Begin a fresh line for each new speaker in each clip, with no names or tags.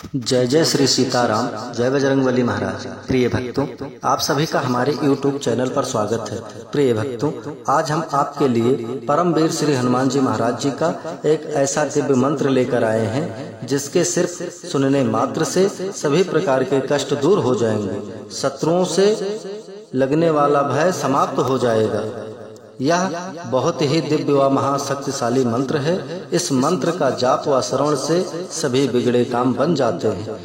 जय जय श्री सीताराम, जय बजरंगबली महाराज। प्रिय भक्तों, आप सभी का हमारे YouTube चैनल पर स्वागत है। प्रिय भक्तों, आज हम आपके लिए परमवीर श्री हनुमान जी महाराज जी का एक ऐसा दिव्य मंत्र लेकर आए हैं जिसके सिर्फ सुनने मात्र से सभी प्रकार के कष्ट दूर हो जाएंगे, शत्रुओं से लगने वाला भय समाप्त हो जाएगा। यह बहुत ही दिव्य व महाशक्तिशाली मंत्र है। इस मंत्र का जाप व श्रवण से सभी बिगड़े काम बन जाते हैं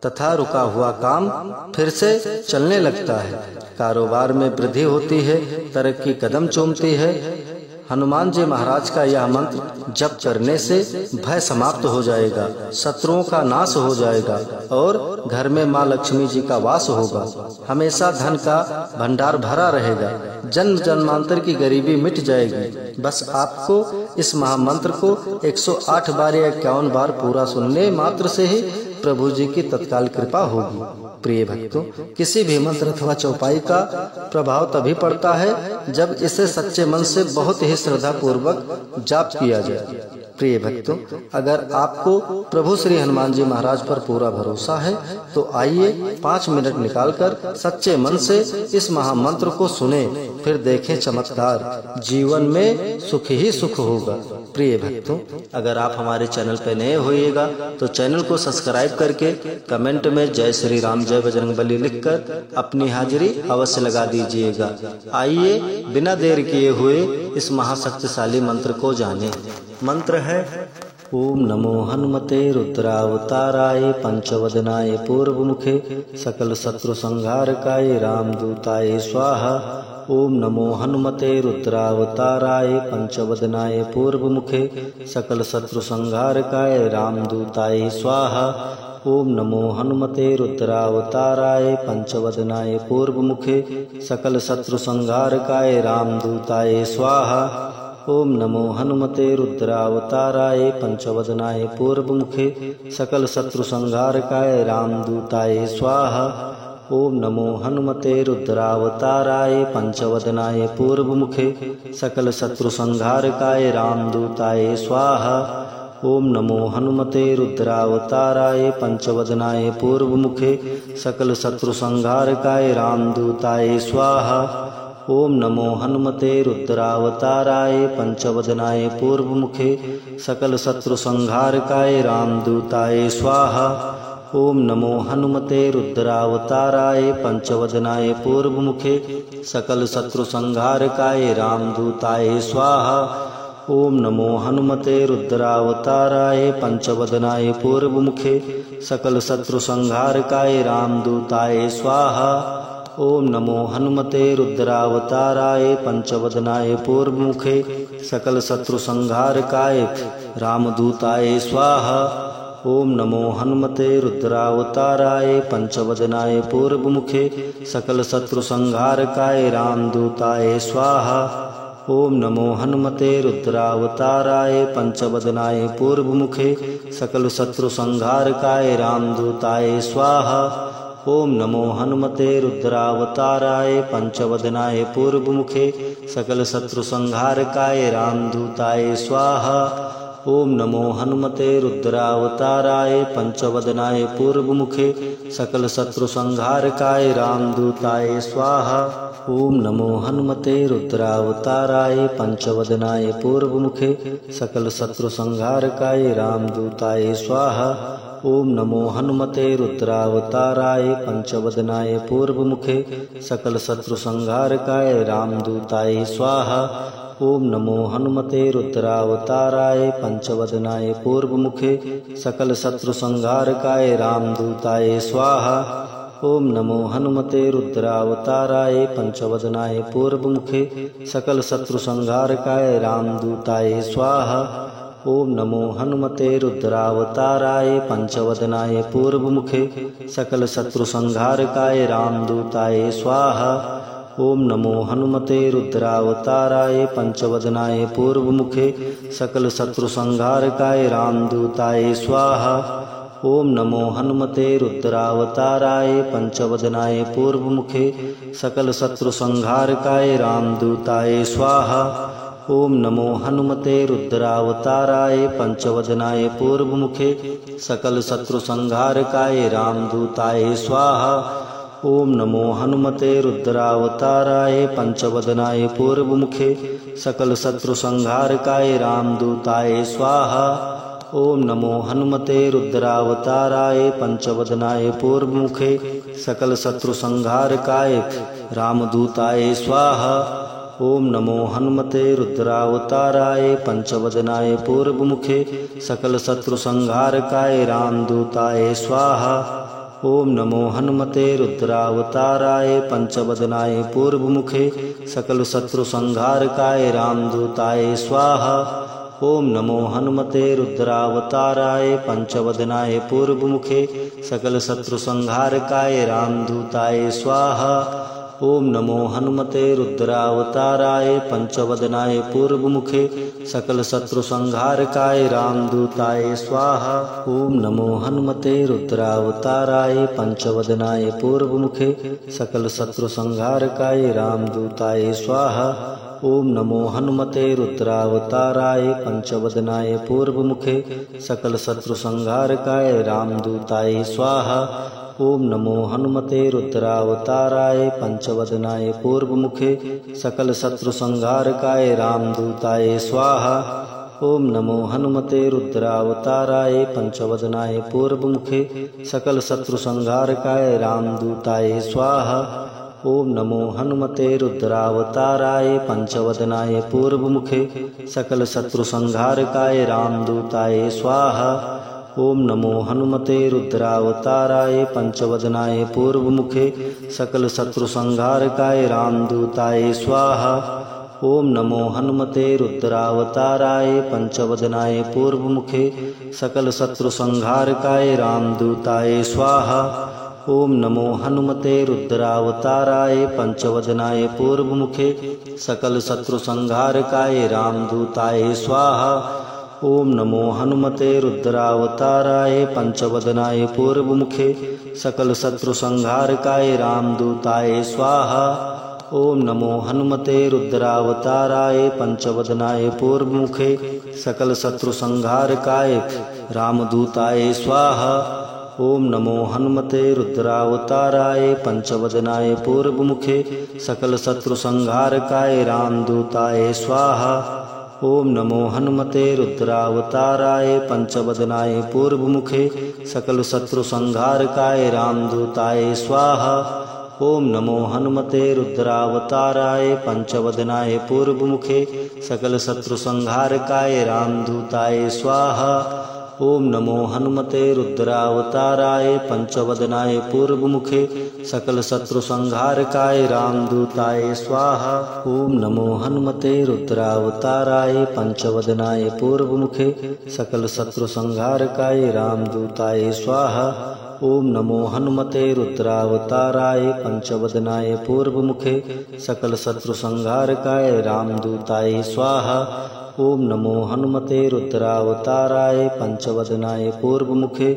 तथा रुका हुआ काम फिर से चलने लगता है। कारोबार में वृद्धि होती है, तरक्की कदम चूमती है। हनुमान जी महाराज का यह मंत्र जप करने से भय समाप्त हो जाएगा, शत्रुओं का नाश हो जाएगा और घर में माँ लक्ष्मी जी का वास होगा। हमेशा धन का भंडार भरा रहेगा, जन्म जन्मांतर की गरीबी मिट जाएगी। बस आपको इस महामंत्र को 108 बार या 51 बार पूरा सुनने मात्र से ही प्रभु जी की तत्काल कृपा होगी। प्रिय भक्तों, किसी भी मंत्र अथवा चौपाई का प्रभाव तभी पड़ता है जब इसे सच्चे मन से बहुत ही श्रद्धा पूर्वक जाप किया जाए। प्रिय भक्तों, अगर आपको प्रभु श्री हनुमान जी महाराज पर पूरा भरोसा है तो आइए 5 मिनट निकालकर सच्चे मन से इस महामंत्र को सुने, फिर देखें चमत्कार। जीवन में सुख ही सुख होगा। प्रिय भक्तों, अगर आप हमारे चैनल पर नए होइएगा तो चैनल को सब्सक्राइब करके कमेंट में जय श्री राम जय बजरंगबली लिखकर अपनी हाजिरी अवश्य लगा दीजिएगा। आइए बिना देर किए हुए इस महाशक्तिशाली मंत्र को जानें। मंत्र है ओम नमो हनुमते रुद्रावताराय पंचवदनाय पूर्वमुखे सकल शत्रु संहारकाय रामदूताय स्वाहा। ओम नमो हनुमते रुद्रावताराय पंचवदनाय पूर्वमुखे सकल शत्रु संहारकाय रामदूताय स्वाहा। ओम नमो हनुमते रुद्रावताराय पंचवदनाय पूर्वमुखे सकल शत्रु संहारकाय रामदूताय स्वाहा। ओम नमो हनुमते रुद्रावताराय पंचवदनाय पूर्वमुखे सकल शत्रु संहारकाय रामदूताय स्वाहा। ओम नमो हनुमते रुद्रावताराय पंचवदनाय पूर्वमुखे सकल शत्रु संहारकाय रामदूताय स्वाहा। ओम नमो हनुमते रुद्रावताराय पंचवदनाय पूर्वमुखे सकल शत्रु संहारकाय रामदूताय स्वाहा। ओम नमो हनुमते रुद्रावताराय पंचवदनाय पूर्वमुखे सकल शत्रु संहारकाय रामदूताय स्वाहा। ओम नमो हनुमते रुद्रावताराय पंचवदनाय पूर्वमुखे सकल शत्रु संहारकाय रामदूताय स्वाहा। ओम नमो हनुमते रुद्रावताराय पंचवदनाय पूर्वमुखे सकल शत्रु संहारकाय रामदूताय स्वाहा। ओम नमो हनुमते रुद्रावताराय पंचवदनाय पूर्वमुखे सकल शत्रु संहारकाय रामदूताय स्वाहा। ओम नमो हनुमते रुद्रावताराय पंचवदनाय पूर्वमुखे सकल शत्रु संहारकाय रामदूताय स्वाहा। ओम नमो हनुमते रुद्रावताराय पंचवदनाय पूर्वमुखे सकल शत्रु संहारकाय रामदूताय स्वाहा। ओम नमो हनुमते रुद्रावताराय पंचवदनाय पूर्वमुखे सकल शत्रु संहारकाय रामदूताय स्वाहा। ओम नमो हनुमते रुद्रावताराय पंचवदनाय पूर्वमुखे सकल शत्रु संहारकाय रामदूताय स्वाहा। ओम नमो हनुमते रुद्रावताराय पंचवदनाय पूर्वमुखे सकल शत्रु संहारकाय रामदूताय स्वाहा। ओम नमो हनुमते रुद्रावताराय पंचवदनाय पूर्वमुखे सकल शत्रु संहारकाय रामदूताय स्वाहा। ओम नमो हनुमते रुद्रावताराय पंचवदनाय पूर्वमुखे सकल शत्रु संहारकाय रामदूताय स्वाहा। ओम नमो हनुमते रुद्रावताराय पंचवदनाय पूर्वमुखे सकल शत्रु संहारकाय रामदूताय स्वाहा। ओम नमो हनुमते रुद्रावताराय पंचवदनाय पूर्वमुखे सकल शत्रु संहारकाय रामदूताय स्वाहा। ओम नमो हनुमते रुद्रावताराय पंचवदनाय पूर्वमुखे सकल शत्रु संहारकाय रामदूताय स्वाहा। ओम नमो हनुमते रुद्रावताराय पंचवदनाय पूर्वमुखे सकल शत्रु संहारकाय रामदूताय स्वाहा। ओम नमो हनुमते रुद्रावताराय पंचवदनाय पूर्वमुखे सकल शत्रु संहारकाय रामदूताय स्वाहा। ओम नमो हनुमते रुद्रावताराय पंचवदनाय पूर्वमुखे सकल शत्रु संहारकाय रामदूताय स्वाहा। ओम नमो हनुमते रुद्रावताराय पंचवदनाय पूर्वमुखे सकल शत्रु संहारकाय रामदूताय स्वाहा। ओम नमो हनुमते रुद्रावताराय पंचवदनाय पूर्वमुखे सकल शत्रु संहारकाय रामदूताय स्वाहा। ओम नमो हनुमते रुद्रावताराय पंचवदनाय पूर्वमुखे सकल शत्रु संहारकाय रामदूताय स्वाहा। ओम नमो हनुमते रुद्रावताराय पंचवदनाय पूर्वमुखे सकल शत्रु संहारकाय रामदूताय स्वाहा। ओम नमो हनुमते रुद्रावताराय पंचवदनाय पूर्वमुखे सकल शत्रु संहारकाय रामदूताय स्वाहा। ओम नमो हनुमते रुद्रावताराय पंचवदनाय पूर्वमुखे सकल शत्रु संहारकाय रामदूताय स्वाहा। ओम नमो हनुमते रुद्रावताराय पंचवदनाय पूर्वमुखे सकल शत्रु संहारकाय रामदूताय स्वाहा। ओम नमो हनुमते रुद्रावताराय पंचवदनाय पूर्वमुखे सकल शत्रु संहारकाय रामदूताय स्वाहा। ओम नमो हनुमते रुद्रावताराय पंचवदनाय पूर्वमुखे सकल शत्रु संहारकाय रामदूताय स्वाहा। ओम नमो हनुमते रुद्रावताराय पंचवदनाय पूर्वमुखे सकल शत्रु संहारकाय रामदूताय स्वाहा। ओम नमो हनुमते रुद्रावताराय पंचवदनाय पूर्वमुखे सकल शत्रु संहारकाय रामदूताय स्वाहा। ओम नमो हनुमते रुद्रावताराय पंचवदनाय पूर्वमुखे सकल शत्रु संहारकाय रामदूताय स्वाहा। ओम नमो हनुमते रुद्रावताराय पंचवदनाय पूर्वमुखे सकल शत्रु संहारकाय रामदूताय स्वाहा। ओम नमो हनुमते रुद्रावताराय पंचवदनाय पूर्वमुखे सकल शत्रु संहारकाय रामदूताय स्वाहा। ओम नमो हनुमते रुद्रावताराय पंचवदनाय पूर्वमुखे सकल शत्रु संहारकाय रामदूताय स्वाहा। ओम नमो हनुमते रुद्रावताराय पंचवदनाय पूर्वमुखे सकल शत्रु संहारकाय रामदूताय स्वाहा। ओम नमो हनुमते रुद्रावताराय पंचवदनाय पूर्वमुखे सकल शत्रु संहारकाय रामदूताय स्वाहा। ओम नमो हनुमते रुद्रावताराय पंचवदनाय पूर्वमुखे सकल शत्रु संहारकाय रामदूताय स्वाहा। ओम नमो हनुमते रुद्रावताराय पंचवदनाय पूर्वमुखे सकल शत्रु संहारकाय रामदूताय स्वाहा। ओम नमो हनुमते रुद्रावताराय पंचवदनाय पूर्वमुखे सकल शत्रु संहारकाय रामदूताय स्वाहा। ओम नमो हनुमते रुद्रावताराय पंचवदनाय पूर्वमुखे सकल शत्रु संहारकाय रामदूताय स्वाहा। ओम नमो हनुमते रुद्रावताराय पंचवदनाय पूर्वमुखे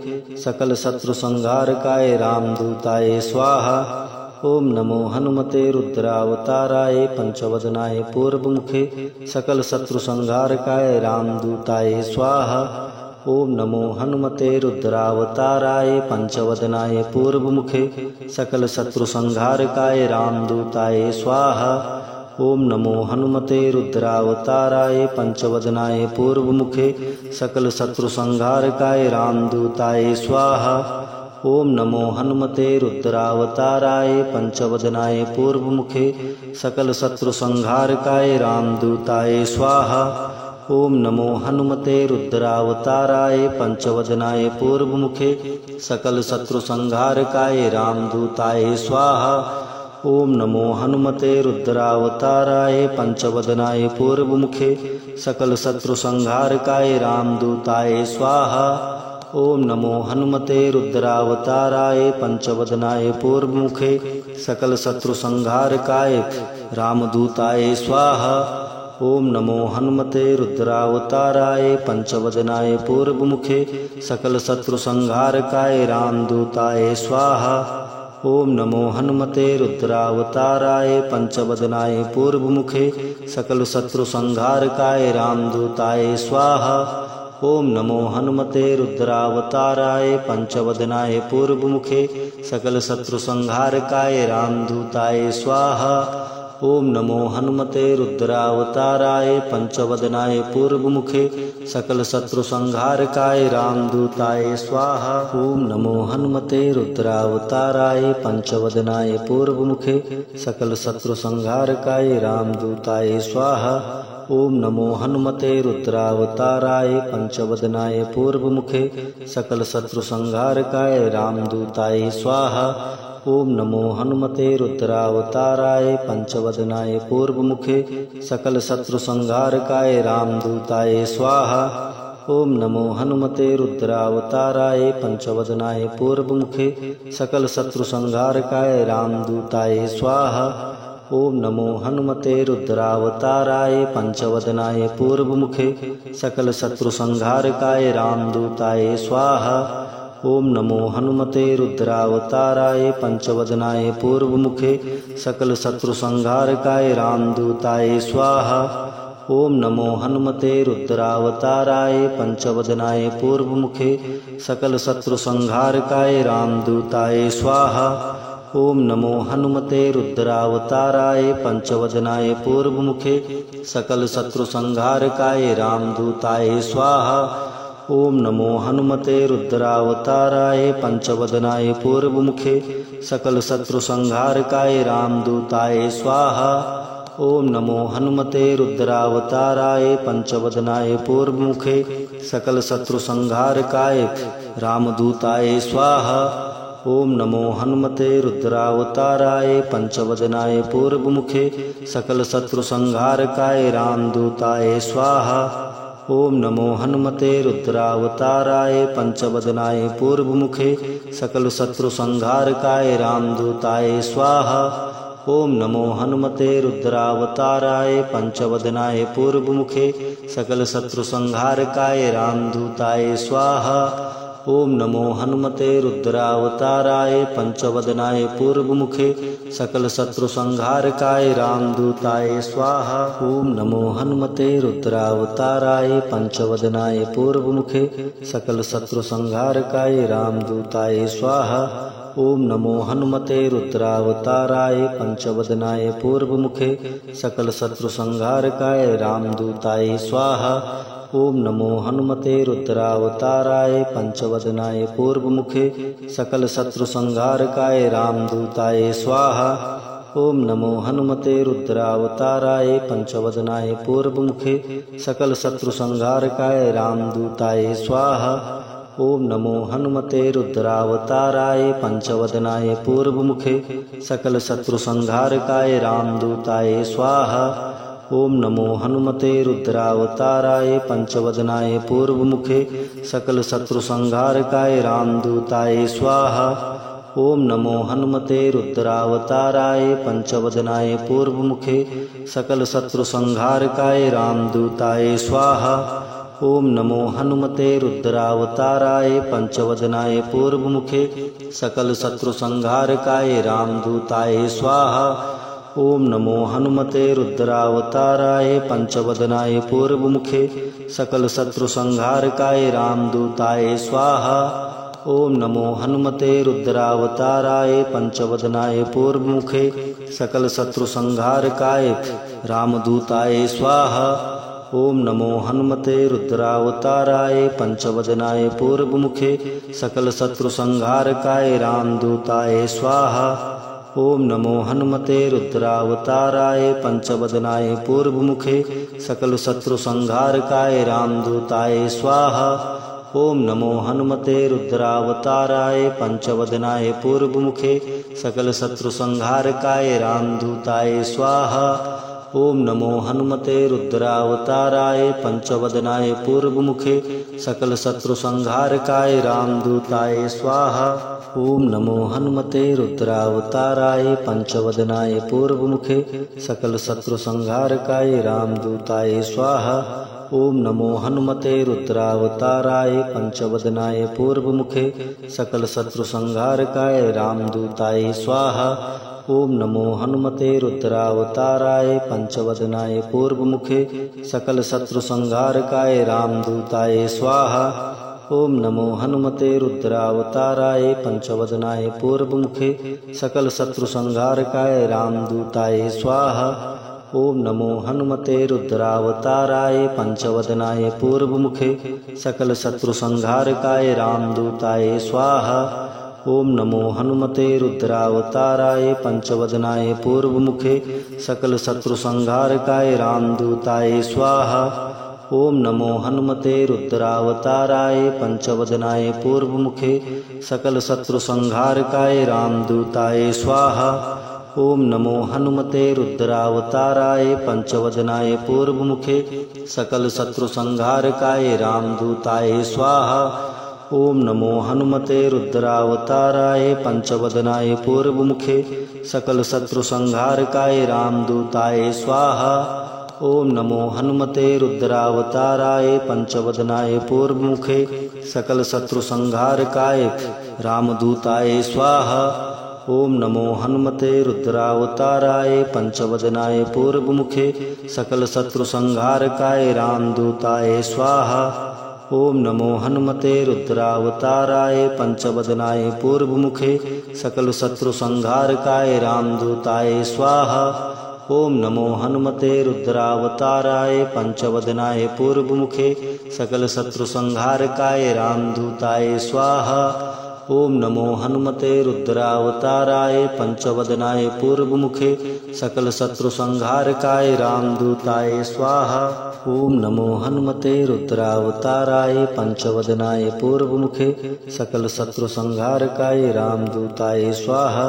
सकल शत्रु संहारकाय रामदूताय स्वाहा। ओम नमो हनुमते रुद्रावताराय पंचवदनाय पूर्वमुखे सकल शत्रु संहारकाय रामदूताय स्वाहा। ओम नमो हनुमते रुद्रावताराय पंचवदनाय पूर्वमुखे सकल शत्रु संहारकाय रामदूताय स्वाहा। ओम नमो हनुमते रुद्रावताराय पंचवदनाय पूर्वमुखे सकल शत्रु संहारकाय रामदूताय स्वाहा। ओम नमो हनुमते रुद्रावताराय पंचवदनाय पूर्वमुखे सकल शत्रु संहारकाय रामदूताय स्वाहा। ओम नमो हनुमते रुद्रावताराय पंचवदनाय पूर्वमुखे सकल शत्रु संहारकाय रामदूताय स्वाहा। ओम नमो हनुमते रुद्रावताराय पंचवदनाय पूर्वमुखे सकल शत्रु संहारकाय रामदूताय स्वाहा। ओम नमो हनुमते रुद्रावताराय पंचवदनाय पूर्वमुखे सकल शत्रु संहारकाय रामदूताय स्वाहा। ओम नमो हनुमते रुद्रावताराय पंचवदनाय पूर्वमुखे सकल शत्रु संहारकाय रामदूताय स्वाहा। ओम नमो हनुमते रुद्रावताराय पंचवदनाय पूर्वमुखे सकल शत्रु संहारकाय रामदूताय स्वाहा। ओम नमो हनुमते रुद्रावताराय पंचवदनाय पूर्वमुखे सकल शत्रु संहारकाय रामदूताय स्वाहा। ओम नमो हनुमते रुद्रावताराय पंचवदनाय पूर्वमुखे सकल शत्रु संहारकाय रामदूताय स्वाहा। ओम नमो हनुमते रुद्रावताराय पंचवदनाय पूर्वमुखे सकल शत्रु संहारकाय रामदूताय स्वाहा। ओम नमो हनुमते रुद्रावताराय पंचवदनाय पूर्वमुखे सकल शत्रु संहारकाय रामदूताय स्वाहा। ओम नमो हनुमते रुद्रावताराय पंचवदनाय पूर्वमुखे सकल शत्रु संहारकाय रामदूताय स्वाहा। ओम नमो हनुमते रुद्रावताराय पंचवदनाय पूर्वमुखे सकल शत्रु संहारकाय रामदूताय स्वाहा। ओम नमो हनुमते रुद्रावताराय पंचवदनाय पूर्वमुखे सकल शत्रु संहारकाय रामदूताय स्वाहा। ओम नमो हनुमते रुद्रावताराय पंचवदनाय पूर्वमुखे सकल शत्रु संहारकाय रामदूताय स्वाहा। ओम नमो हनुमते रुद्रावताराय पंचवदनाय पूर्वमुखे सकल शत्रु संहारकाय रामदूताय स्वाहा। ओम नमो हनुमते रुद्रावताराय पंचवदनाय पूर्वमुखे सकल शत्रु संहारकाय रामदूताय स्वाहा। ओम नमो हनुमते रुद्रावताराय पंचवदनाय पूर्वमुखे सकल शत्रु संहारकाय रामदूताय स्वाहा। ओम नमो हनुमते रुद्रावताराय पंचवदनाय पूर्वमुखे सकल शत्रु संहारकाय रामदूताय स्वाहा। ओम नमो हनुमते रुद्रावताराय पंचवदनाय पूर्वमुखे सकल शत्रु संहारकाय रामदूताय स्वाहा। ओम नमो हनुमते रुद्रावताराय पंचवदनाय पूर्वमुखे सकल शत्रु संहारकाय रामदूताय स्वाहा। ओम नमो हनुमते रुद्रावताराय पंचवदनाय पूर्वमुखे सकल शत्रु संहारकाय रामदूताय स्वाहा। ओम नमो हनुमते रुद्रावताराय पंचवदनाय पूर्वमुखे सकल शत्रु संहारकाय रामदूताय स्वाहा। ओम नमो हनुमते रुद्रावताराय पंचवदनाय पूर्वमुखे सकल शत्रु संहारकाय रामदूताय स्वाहा। ओम नमो हनुमते रुद्रावताराय पंचवदनाय पूर्वमुखे सकल शत्रु संहारकाय रामदूताय स्वाहा। ओम नमो हनुमते रुद्रावताराय पंचवदनाय पूर्वमुखे सकल शत्रु संहारकाय रामदूताय स्वाहा। ओम नमो हनुमते रुद्रावताराय पंचवदनाय पूर्वमुखे सकल शत्रु संहारकाय रामदूताय स्वाहा। ओम नमो हनुमते रुद्रावताराय पंचवदनाय पूर्वमुखे सकल शत्रु संहारकाय रामदूताय स्वाहा। ओम नमो हनुमते रुद्रावताराय पंचवदनाय पूर्वमुखे सकल शत्रु संहारकाय रामदूताय स्वाहा। ओम नमो हनुमते रुद्रावताराय पंचवदनाय पूर्वमुखे सकल शत्रु संहारकाय रामदूताय स्वाहा। ओम नमो हनुमते रुद्रावताराय पंचवदनाय पूर्वमुखे सकल शत्रु संहारकाय रामदूताय स्वाहा। ओम नमो हनुमते रुद्रावताराय पंचवदनाय पूर्वमुखे सकल शत्रु संहारकाय रामदूताय स्वाहा। ओम नमो हनुमते रुद्रावताराय पंचवदनाय पूर्वमुखे सकल शत्रु संहारकाय रामदूताय स्वाहा। ओम नमो हनुमते रुद्रावताराय पंचवदनाय पूर्वमुखे सकल शत्रु संहारकाय रामदूताय स्वाहा। ओम नमो हनुमते रुद्रावताराय पंचवदनाय पूर्वमुखे सकल शत्रु संहारकाय रामदूताय स्वाहा। ओम नमो हनुमते रुद्रावताराय पंचवदनाय पूर्वमुखे सकल शत्रु संहारकाय रामदूताय स्वाहा। ओम नमो हनुमते रुद्रावताराय पंचवदनाय पूर्वमुखे सकल शत्रु संहारकाय रामदूताय स्वाहा। ओम नमो हनुमते रुद्रावताराय पंचवदनाय पूर्वमुखे सकल शत्रु संहारकाय रामदूताय स्वाहा। ओम नमो हनुमते रुद्रावताराय पंचवदनाय पूर्वमुखे सकल शत्रु संहारकाय रामदूताय स्वाहा। ओम नमो हनुमते रुद्रावताराय पंचवदनाय पूर्वमुखे सकल शत्रु संहारकाय रामदूताय स्वाहा। ओम नमो हनुमते रुद्रावताराय पंचवदनाय पूर्वमुखे सकल शत्रु संहारकाय रामदूताय स्वाहा। ओम नमो हनुमते रुद्रावताराय पंचवदनाय पूर्वमुखे सकल शत्रु संहारकाय रामदूताय स्वाहा। ओम नमो हनुमते रुद्रावताराय पंचवदनाय पूर्वमुखे सकल शत्रु संहारकाय रामदूताय स्वाहा। ओम नमो हनुमते रुद्रावताराय पंचवदनाय पूर्वमुखे सकल शत्रु संहारकाय रामदूताय स्वाहा। ओम नमो हनुमते रुद्रावताराय पंचवदनाय पूर्वमुखे सकल शत्रु संहारकाय रामदूताय स्वाहा। ओम नमो हनुमते रुद्रावताराय पंचवदनाय पूर्वमुखे सकल शत्रु संहारकाय रामदूताय स्वाहा। ओम नमो हनुमते रुद्रावताराय पंचवदनाय पूर्वमुखे सकल शत्रु संहारकाय रामदूताय स्वाहा। ओम नमो हनुमते रुद्रावताराय पंचवदनाय पूर्वमुखे सकल शत्रु संहारकाय रामदूताय स्वाहा। ओम नमो हनुमते रुद्रावताराय पंचवदनाय पूर्वमुखे सकल शत्रु संहारकाय रामदूताय स्वाहा। ओम नमो हनुमते रुद्रावताराय पंचवदनाय पूर्वमुखे सकल शत्रु संहारकाय रामदूताय स्वाहा। ओम नमो हनुमते रुद्रावताराय पंचवदनाय पूर्वमुखे सकल शत्रु संहारकाय रामदूताय स्वाहा। ओम नमो हनुमते रुद्रावताराय पंचवदनाय पूर्वमुखे सकल शत्रु संहारकाय रामदूताय स्वाहा।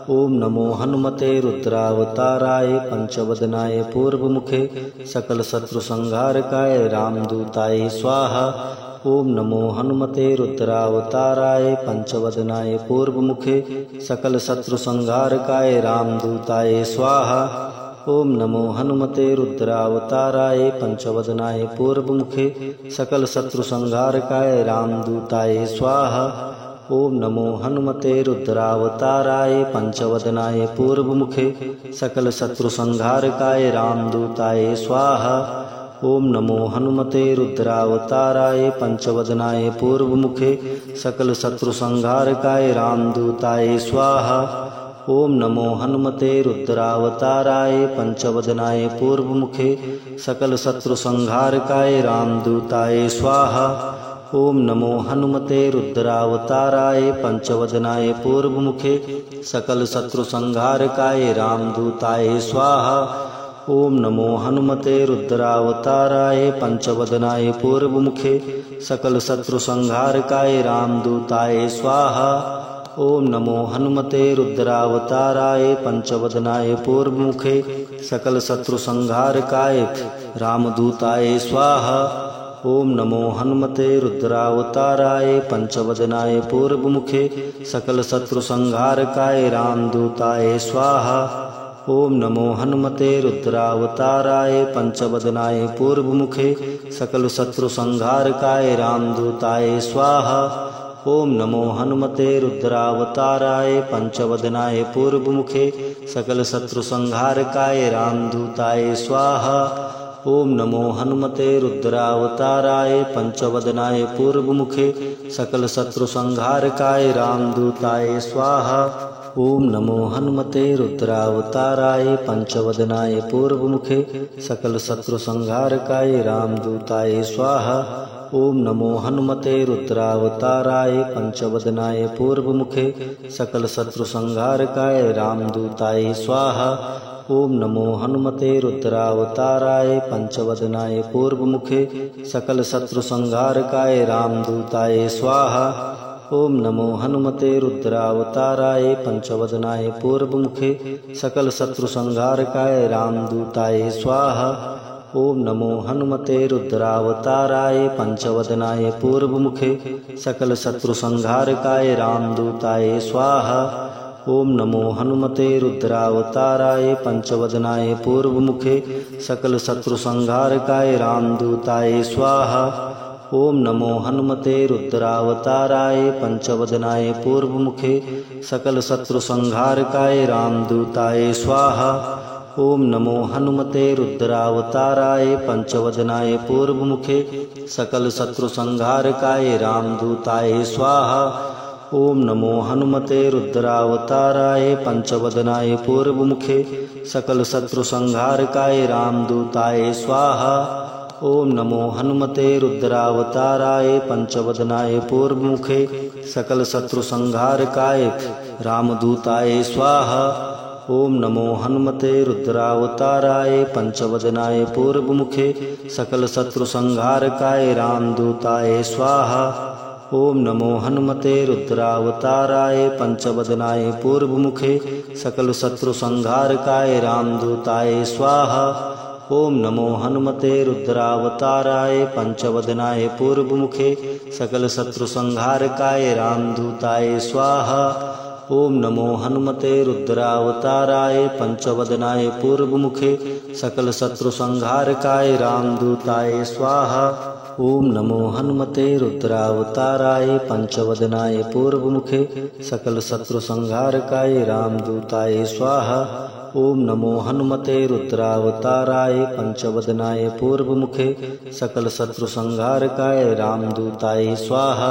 ओम नमो हनुमते रुद्रावताराय पंचवदनाय पूर्वमुखे सकल शत्रु संहारकाय रामदूताय स्वाहा। ओम नमो हनुमते रुद्रावताराय पंचवदनाय पूर्वमुखे सकल शत्रु संहारकाय रामदूताय स्वाहा। ओम नमो हनुमते रुद्रावताराय पंचवदनाय पूर्वमुखे सकल शत्रु संहारकाय रामदूताय स्वाहा। ओम नमो हनुमते रुद्रावताराय पंचवदनाय पूर्वमुखे सकल शत्रु संहारकाय रामदूताय स्वाहा। ओम नमो हनुमते रुद्रावताराय पंचवदनाय पूर्वमुखे सकल शत्रु संहारकाय रामदूताय स्वाहा। ओम नमो हनुमते रुद्रावताराय पंचवदनाय पूर्वमुखे सकल शत्रु संहारकाय रामदूताय स्वाहा। ओम नमो हनुमते रुद्रावताराय पंचवदनाय पूर्वमुखे सकल शत्रु संहारकाय रामदूताय स्वाहा। ओम नमो हनुमते रुद्रावताराय पंचवदनाय पूर्वमुखे सकल शत्रु संहारकाय रामदूताय स्वाहा। ओम नमो हनुमते रुद्रावताराय पंचवदनाय पूर्वमुखे सकल शत्रु संहारकाय रामदूताय स्वाहा। ओम नमो हनुमते रुद्रावताराय पंचवदनाय पूर्वमुखे सकल शत्रु संहारकाय रामदूताय स्वाहा। ओम नमो हनुमते रुद्रावताराय पंचवदनाय पूर्वमुखे सकल शत्रु संहारकाय रामदूताय स्वाहा। ओम नमो हनुमते रुद्रावताराय पंचवदनाय पूर्वमुखे सकल शत्रु संहारकाय रामदूताय स्वाहा। ओम नमो हनुमते रुद्रावताराय पंचवदनाय पूर्वमुखे सकल शत्रु संहारकाय रामदूताय स्वाहा। ओम नमो हनुमते रुद्रावताराय पंचवदनाय पूर्वमुखे सकल शत्रु संहारकाय रामदूताय स्वाहा। ओम नमो हनुमते रुद्रावताराय पंचवदनाय पूर्वमुखे सकल शत्रु संहारकाय रामदूताय स्वाहा। ओम नमो हनुमते रुद्रावताराय पंचवदनाय पूर्वमुखे सकल शत्रु संहारकाय रामदूताय स्वाहा। ओम नमो हनुमते रुद्रावताराय पंचवदनाय पूर्वमुखे सकल शत्रु संहारकाय रामदूताय स्वाहा। ओम नमो हनुमते रुद्रावताराय पंचवदनाय पूर्वमुखे सकल शत्रु संहारकाय रामदूताय स्वाहा। ओम नमो हनुमते रुद्रावताराय पंचवदनाय पूर्वमुखे सकल शत्रु संहारकाय रामदूताय स्वाहा। ओम नमो हनुमते रुद्रावताराय पंचवदनाय पूर्वमुखे सकल शत्रु संहारकाय रामदूताय स्वाहा। ओम नमो हनुमते रुद्रावताराय पंचवदनाय पूर्वमुखे सकल शत्रु संहारकाय रामदूताय स्वाहा। ओम नमो हनुमते रुद्रावताराय पंचवदनाय पूर्वमुखे सकल शत्रु संहारकाय रामदूताय स्वाहा। ओम नमो हनुमते रुद्रावताराय पंचवदनाय पूर्वमुखे सकल शत्रु संहारकाय रामदूताय स्वाहा। ओम नमो हनुमते रुद्रावताराय पंचवदनाय पूर्वमुखे सकल शत्रु संहारकाय रामदूताय स्वाहा। ओम नमो हनुमते रुद्रावताराय पंचवदनाय पूर्वमुखे सकल शत्रु संहारकाय रामदूताय स्वाहा। ओम नमो हनुमते रुद्रावताराय पंचवदनाय पूर्वमुखे सकल शत्रु संहारकाय रामदूताय स्वाहा। ओम नमो हनुमते रुद्रावताराय पंचवदनाय पूर्वमुखे सकल शत्रु संहारकाय रामदूताय स्वाहा। ओम नमो हनुमते रुद्रावताराय पंचवदनाय पूर्वमुखे सकल शत्रु संहारकाय रामदूताय स्वाहा। ओम नमो हनुमते रुद्रावताराय पंचवदनाय पूर्वमुखे सकल शत्रु संहारकाय रामदूताय स्वाहा।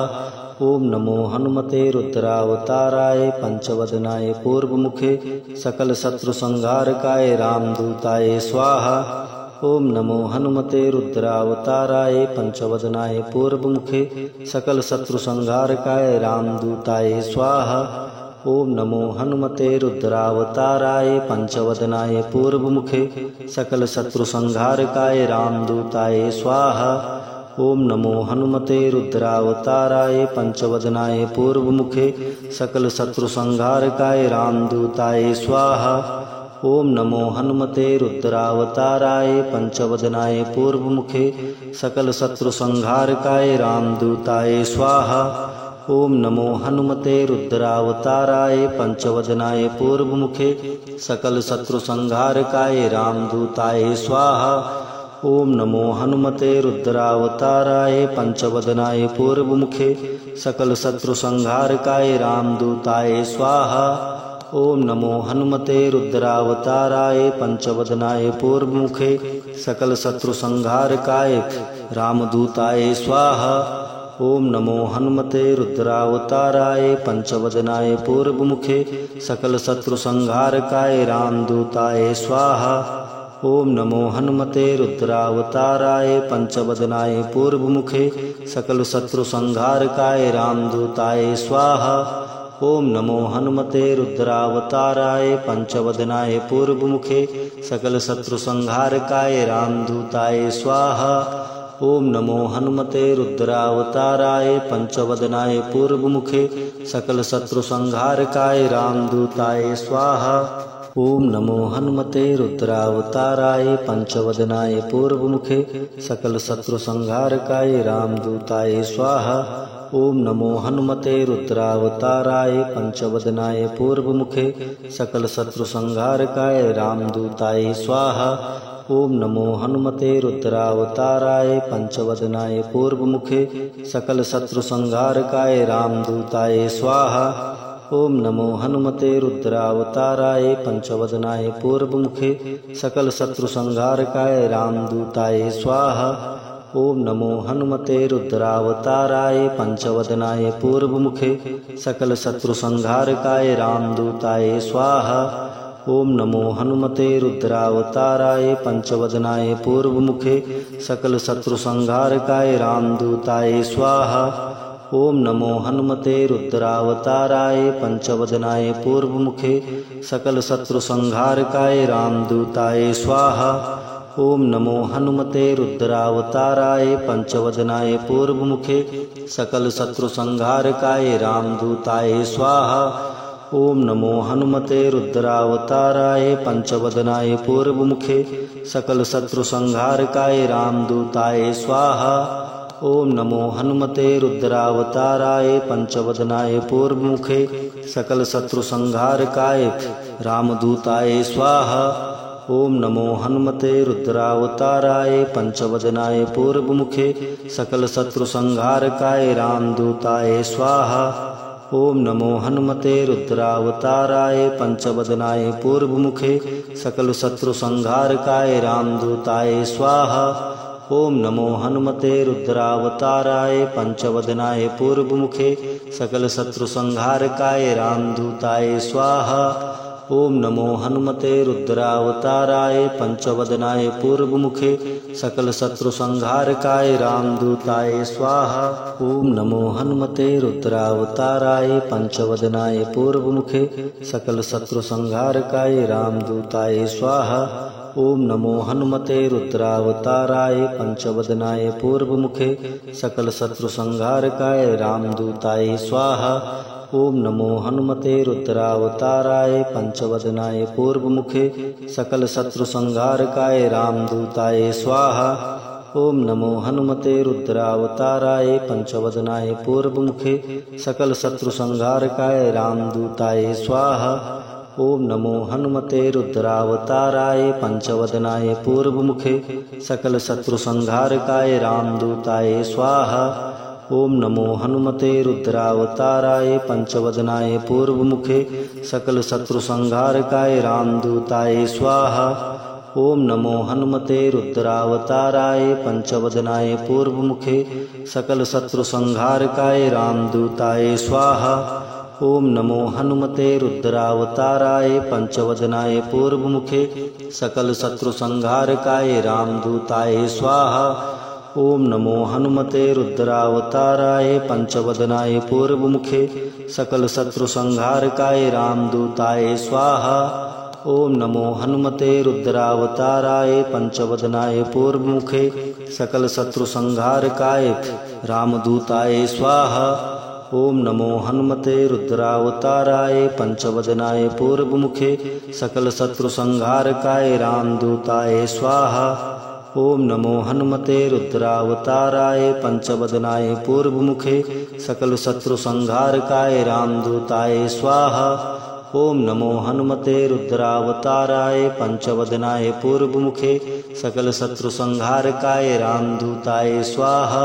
ओम नमो हनुमते रुद्रावताराय पंचवदनाय पूर्वमुखे सकल शत्रु संहारकाय रामदूताय स्वाहा। ओम नमो हनुमते रुद्रावताराय पंचवदनाय पूर्वमुखे सकल शत्रु संहारकाय रामदूताय स्वाहा। ओम नमो हनुमते रुद्रावताराय पंचवदनाय पूर्वमुखे सकल शत्रु संहारकाय रामदूताय स्वाहा। ओम नमो हनुमते रुद्रावताराय पंचवदनाय पूर्वमुखे सकल शत्रु संहारकाय रामदूताय स्वाहा। ओम नमो हनुमते रुद्रावताराय पंचवदनाय पूर्वमुखे सकल शत्रु संहारकाय रामदूताय स्वाहा। ओम नमो हनुमते रुद्रावताराय पंचवदनाय पूर्वमुखे सकल शत्रु संहारकाय रामदूताय स्वाहा। ओम नमो हनुमते रुद्रावताराय पंचवदनाय पूर्वमुखे सकल शत्रु संहारकाय रामदूताय स्वाहा। ओम नमो हनुमते रुद्रावताराय पंचवदनाय पूर्वमुखे सकल शत्रु संहारकाय रामदूताय स्वाहा। ओम नमो हनुमते रुद्रावताराय पंचवदनाय पूर्वमुखे सकल शत्रु संहारकाय रामदूताय स्वाहा। ओम नमो हनुमते रुद्रावताराय पंचवदनाय पूर्वमुखे सकल शत्रु संहारकाय रामदूताय स्वाहा। ओम नमो हनुमते रुद्रावताराय पंचवदनाय पूर्वमुखे सकल शत्रु संहारकाय रामदूताय स्वाहा। ओम नमो हनुमते रुद्रावताराय पंचवदनाय पूर्वमुखे सकल शत्रु संहारकाय रामदूताय स्वाहा। ओम नमो हनुमते रुद्रावताराय पंचवदनाय पूर्वमुखे सकल शत्रु संहारकाय रामदूताय स्वाहा। ओम नमो हनुमते रुद्रावताराय पंचवदनाय पूर्वमुखे सकल शत्रु संहारकाय रामदूताय स्वाहा। ओम नमो हनुमते रुद्रावताराय पंचवदनाय पूर्वमुखे सकल शत्रु संहारकाय रामदूताय स्वाहा। ओम नमो हनुमते रुद्रावताराय पंचवदनाय पूर्वमुखे सकल शत्रु संहारकाय रामदूताय स्वाहा। ओम नमो हनुमते रुद्रावताराय पंचवदनाय पूर्वमुखे सकल शत्रु संहारकाय रामदूताय स्वाहा। ओम नमो हनुमते रुद्रावताराय पंचवदनाय पूर्वमुखे सकल शत्रु संहारकाय रामदूताय स्वाहा। ओम नमो हनुमते रुद्रावताराय पंचवदनाय पूर्वमुखे सकल शत्रु संहारकाय रामदूताय स्वाहा। ओम नमो हनुमते रुद्रावताराय पंचवदनाय पूर्वमुखे सकल शत्रु संहारकाय रामदूताय स्वाहा। ओम नमो हनुमते रुद्रावताराय पंचवदनाय पूर्वमुखे सकल शत्रु संहारकाय रामदूताय स्वाहा। ओम नमो हनुमते रुद्रावताराय पंचवदनाय पूर्वमुखे सकल शत्रु संहारकाय रामदूताय स्वाहा। ओम नमो हनुमते रुद्रावताराय पंचवदनाय पूर्वमुखे सकल शत्रु संहारकाय रामदूताय स्वाहा। ओम नमो हनुमते रुद्रावताराय पंचवदनाय पूर्वमुखे सकल शत्रु संहारकाय रामदूताय स्वाहा। ओम नमो हनुमते रुद्रावताराय पंचवदनाय पूर्वमुखे सकल शत्रु संहारकाय रामदूताय स्वाहा। ओम नमो हनुमते रुद्रावताराय पंचवदनाय पूर्वमुखे सकल शत्रु संहारकाय रामदूताय स्वाहा। ओम नमो हनुमते रुद्रावताराय पंचवदनाय पूर्वमुखे सकल शत्रु संहारकाय रामदूताय स्वाहा। ओम नमो हनुमते रुद्रावताराय पंचवदनाय पूर्वमुखे सकल शत्रु संहारकाय रामदूताय स्वाहा। ओम नमो हनुमते रुद्रावताराय पंचवदनाय पूर्वमुखे सकल शत्रु संहारकाय रामदूताय स्वाहा। ओम नमो हनुमते रुद्रावताराय पंचवदनाय पूर्वमुखे सकल शत्रु संहारकाय रामदूताय स्वाहा। ओम नमो हनुमते रुद्रावताराय पंचवदनाय पूर्वमुखे सकल शत्रु संहारकाय रामदूताय स्वाहा। ओम नमो हनुमते रुद्रावताराय पंचवदनाय पूर्वमुखे सकल शत्रु संहारकाय रामदूताय स्वाहा। ओम नमो हनुमते रुद्रावताराय पंचवदनाय पूर्वमुखे सकल शत्रु संहारकाय रामदूताय स्वाहा। ओम नमो हनुमते रुद्रावताराय पंचवदनाय पूर्वमुखे सकल शत्रु संहारकाय रामदूताय स्वाहा। ओम नमो हनुमते रुद्रावताराय पंचवदनाय पूर्वमुखे सकल शत्रु संहारकाय रामदूताय स्वाहा। ओम नमो हनुमते रुद्रावताराय पंचवदनाय पूर्वमुखे सकल शत्रु संहारकाय रामदूताय स्वाहा। ओम नमो हनुमते रुद्रावताराय पंचवदनाय पूर्वमुखे सकल शत्रु संहारकाय रामदूताय स्वाहा। ओम नमो हनुमते रुद्रावताराय पंचवदनाय पूर्वमुखे सकल शत्रु संहारकाय रामदूताय स्वाहा। ओम नमो हनुमते रुद्रावताराय पंचवदनाय पूर्वमुखे सकल शत्रु संहारकाय रामदूताय स्वाहा।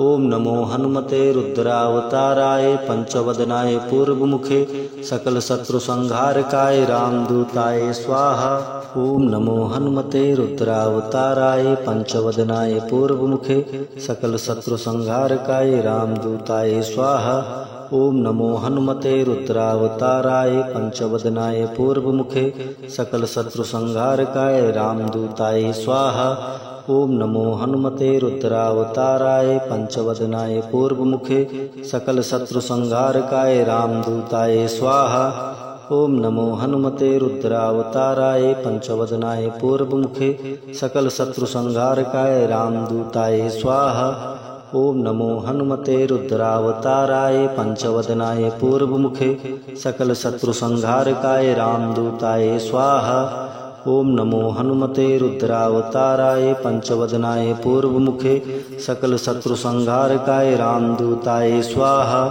ओम नमो हनुमते रुद्रावताराय पंचवदनाय पूर्वमुखे सकल शत्रु संहारकाय रामदूताय स्वाहा। ओम नमो हनुमते रुद्रावताराय पंचवदनाय पूर्वमुखे सकल शत्रु संहारकाय रामदूताय स्वाहा। ओम नमो हनुमते रुद्रावताराय पंचवदनाय पूर्वमुखे सकल शत्रु संहारकाय रामदूताय स्वाहा। ओम नमो हनुमते रुद्रावताराय पंचवदनाय पूर्वमुखे सकल शत्रु संहारकाय रामदूताय स्वाहा। ओम नमो हनुमते रुद्रावताराय पंचवदनाय पूर्वमुखे सकल शत्रु संहारकाय रामदूताय स्वाहा। ओम नमो हनुमते रुद्रावताराय पंचवदनाय पूर्वमुखे सकल शत्रु संहारकाय रामदूताय स्वाहा। ओम नमो हनुमते रुद्रावताराय पंचवदनाय पूर्वमुखे सकल शत्रु संहारकाय रामदूताय स्वाहा।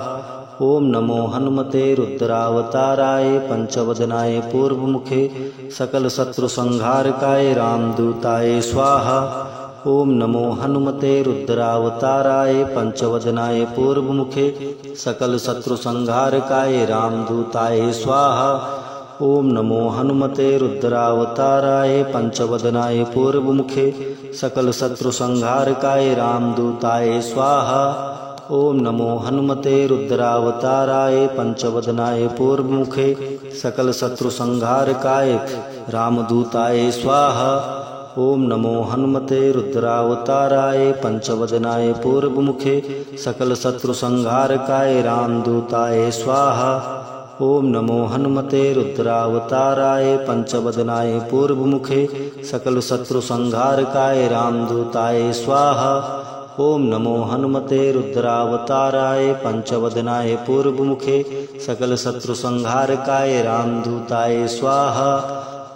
ओम नमो हनुमते रुद्रावताराय पंचवदनाय पूर्वमुखे सकल शत्रु संहारकाय रामदूताय स्वाहा। ओम नमो हनुमते रुद्रावताराय पंचवदनाय पूर्वमुखे सकल शत्रु संहारकाय रामदूताय स्वाहा। ओम नमो हनुमते रुद्रावताराय पंचवदनाय पूर्वमुखे सकल शत्रु संहारकाय रामदूताय स्वाहा। ओम नमो हनुमते रुद्रावताराय पंचवदनाय पूर्वमुखे सकल शत्रु संहारकाय रामदूताय स्वाहा। ओम नमो हनुमते रुद्रावताराय पंचवदनाय पूर्वमुखे सकल शत्रु संहारकाय रामदूताय स्वाहा। ओम नमो हनुमते रुद्रावताराय पंचवदनाय पूर्वमुखे सकल शत्रु संहारकाय रामदूताय स्वाहा। ओम नमो हनुमते रुद्रावताराय पंचवदनाय पूर्वमुखे सकल शत्रु संहारकाय रामदूताय स्वाहा।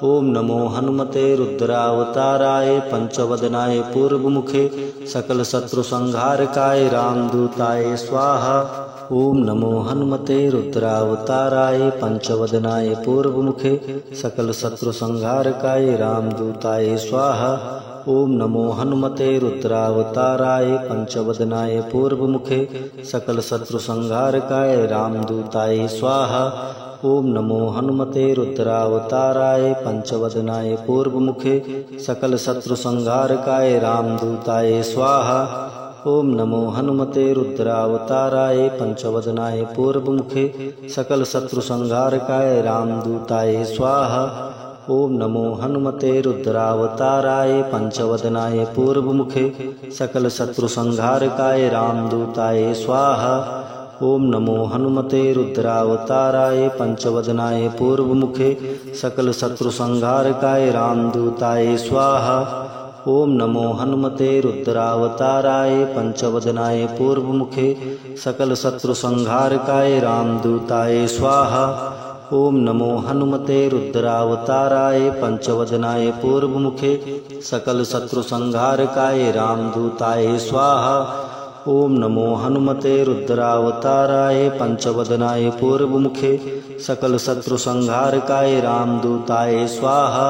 ओम नमो हनुमते रुद्रावताराय पंचवदनाय पूर्वमुखे सकल शत्रु संहारकाय रामदूताय स्वाहा। ओम नमो हनुमते रुद्रावताराय पंचवदनाय पूर्वमुखे सकल शत्रु संहारकाय रामदूताय स्वाहा। ओम नमो हनुमते रुद्रावताराय पंचवदनाय पूर्वमुखे सकल शत्रु संहारकाय रामदूताय स्वाहा। ओम नमो हनुमते रुद्रावताराय पंचवदनाय पूर्वमुखे सकल शत्रु संहारकाय रामदूताय स्वाहा। ओम नमो हनुमते रुद्रावताराय पंचवदनाय पूर्वमुखे सकल शत्रु संहारकाय रामदूताय स्वाहा। ओम नमो हनुमते रुद्रावताराय पंचवदनाय पूर्वमुखे सकल शत्रु संहारकाय रामदूताय स्वाहा। ओम नमो हनुमते रुद्रावताराय पंचवदनाय पूर्वमुखे सकल शत्रु संहारकाय रामदूताय स्वाहा। ओम नमो हनुमते रुद्रावताराय पंचवदनाय पूर्वमुखे सकल शत्रु संहारकाय रामदूताय स्वाहा। ओम नमो हनुमते रुद्रावताराय पंचवदनाय पूर्वमुखे सकल शत्रु संहारकाय रामदूताय स्वाहा। ओम नमो हनुमते रुद्रावताराय पंचवदनाय पूर्वमुखे सकल शत्रु संहारकाय रामदूताय स्वाहा।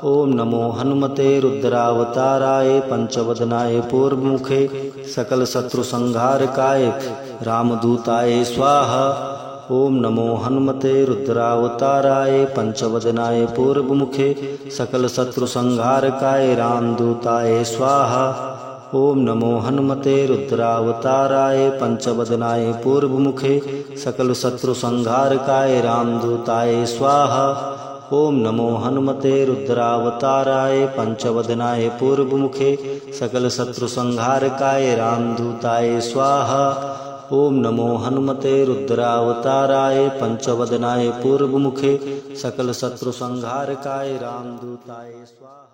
ओम नमो हनुमते रुद्रावताराय पंचवदनाय पूर्वमुखे सकल शत्रु संहारकाय रामदूताय स्वाहा। ओम नमो हनुमते रुद्रावताराय पंचवदनाय पूर्वमुखे सकल शत्रु संहारकाय रामदूताय स्वाहा। ओम नमो हनुमते रुद्रावताराय पंचवदनाय पूर्वमुखे सकल शत्रु संहारकाय रामदूताय स्वाहा। ओम नमो हनुमते रुद्रावताराय पंचवदनाय पूर्वमुखे सकल शत्रु संहारकाय रामदूताय स्वाहा। ओम नमो हनुमते रुद्रावताराय पंचवदनाय पूर्वमुखे सकल शत्रु संहारकाय रामदूताय स्वाहा।